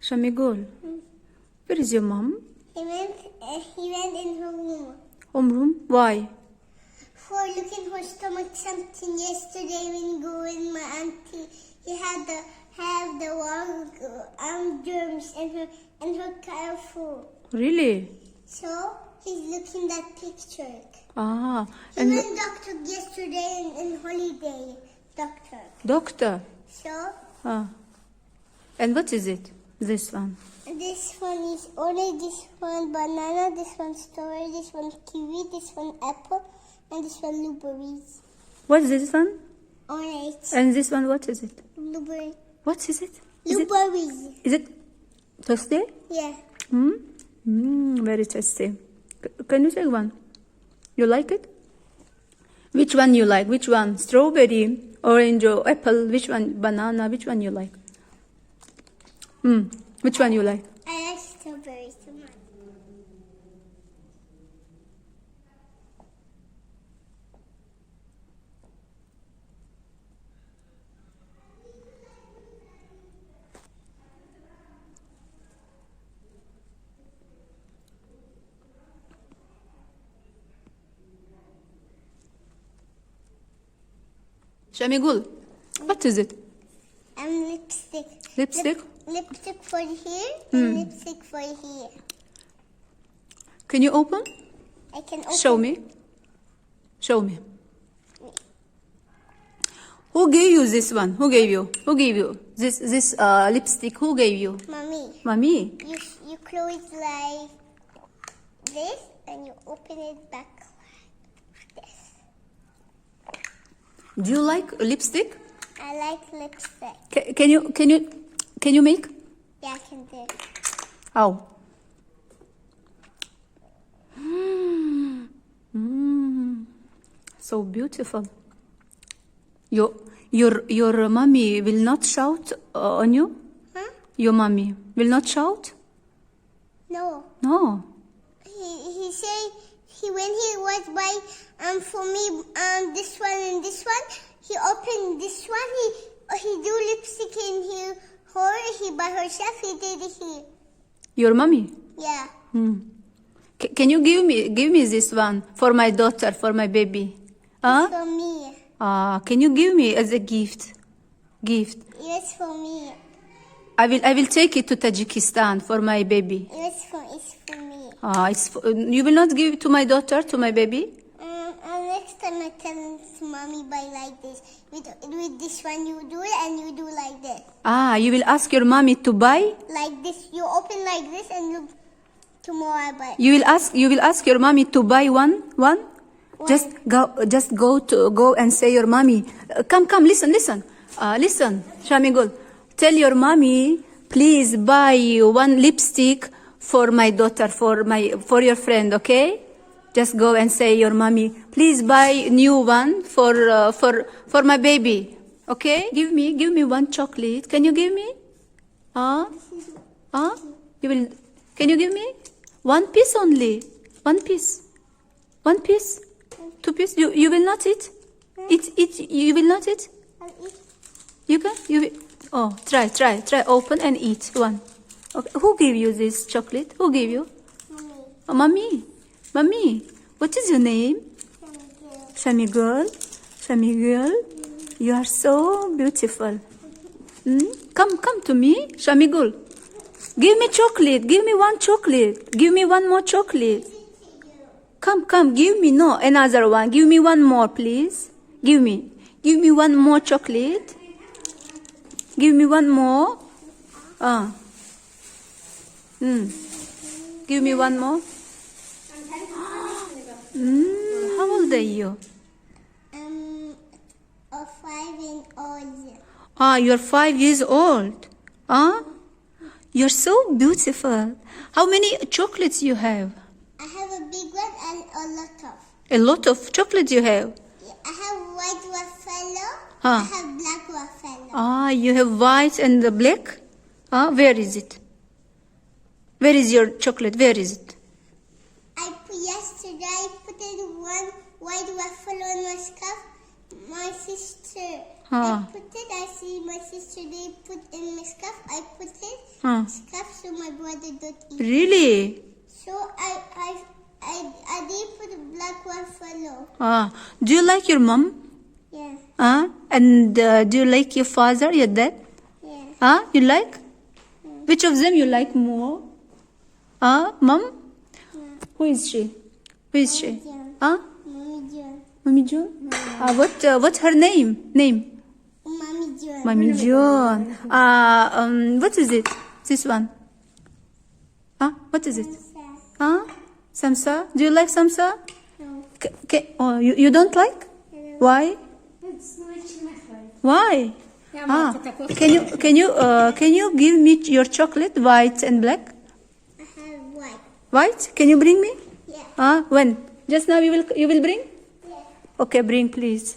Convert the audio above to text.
Shamigul, where is your mom? He went in her room. Homeroom? Why? For looking for stomach something yesterday when you go in my auntie. He had the wrong germs in her careful. Really? So he's looking that picture. Ah, He and went doctor yesterday in holiday. Doctor. doctor. So Ah, and what is it? This one. this one is orange, this one banana, this one strawberry, this one kiwi, this one apple, and this one blueberries. What is this one? Orange. And this one, what is it? Blueberry. What is it? Blueberries. Is it tasty? Yeah. Very tasty. Can you take one? You like it? Which one you like? Which one? Strawberry, orange, or apple? Which one? Banana? Which one you like? Which one you like? I like strawberries too much. Shamigul, what is it? Lipstick. Lipstick? Lipstick for here and lipstick for here. Can you open? I can open. Show me. Show me. Who gave you this one? Who gave you? Who gave you this lipstick? Who gave you? Mommy, Mommy. you close like this and you open it back like this. Do you like lipstick? I like lipstick. Can you make? Yeah, I can do. How? So beautiful. Your mommy will not shout on you? Huh? Your mommy will not shout? No. No. He said when he was by for me this one and this one, he opened this one. He do lipstick in here. He by herself. He did it here. Your mommy? Yeah. Can you give me this one for my daughter, for my baby? Huh? For me. Can you give me as a gift? Yes, for me. I will take it to Tajikistan for my baby. It's for me. You will not give it to my daughter, to my baby? Next time I tell mommy by like this. With this one you do it and you do like this. You will ask your mommy to buy? Like this. You open like this and you tomorrow I buy. You will ask your mommy to buy one? Just go and say your mommy. Come, listen, Shamigul. Tell your mommy, please buy one lipstick for my daughter, for your friend, okay? Just go and say your mommy, please buy new one for my baby, okay? Give me one chocolate. Can you give me? Can you give me? One piece only. One piece. 2 pieces. You will not eat? You will not eat? I'll eat. You can? Try. Open and eat one. Okay. Who gave you this chocolate? Who gave you? Mommy. Mommy. What is your name? Shamigul. You are so beautiful. Come to me, Shamigul. Give me chocolate. Give me one chocolate. Give me one more chocolate. Come. Give me another one. Give me one more, please. Give me one more chocolate. Give me one more. Give me one more. How old are you? 5 years old. You're 5 years old. You're so beautiful. How many chocolates you have? I have a big one and a lot of. A lot of chocolates you have. I have white waffle. I have black waffle. You have white and the black? Where is it? Where is your chocolate? Where is it? Yesterday I put in one white waffle on my scarf. My sister Huh. I put it. I see my sister, they put in my scarf. I put it. Huh. Scarf so my brother don't eat. Really? So I did put a black one follow. Do you like your mom? Yeah. And do you like your father, your dad? Yeah. You like? Which of them you like more? Mom? Yeah. Who is she? Who is she? John. Mommy John. Mommy June? What's her name? Mommy John. Mommy June. What is it? This one? What is it? Samsa? Do you like Samsa? No. You don't like? Why? Why? Can you give me your chocolate, white and black? I have white. White? Can you bring me? Yeah. When? Just now you will bring? Yeah. Okay, bring please.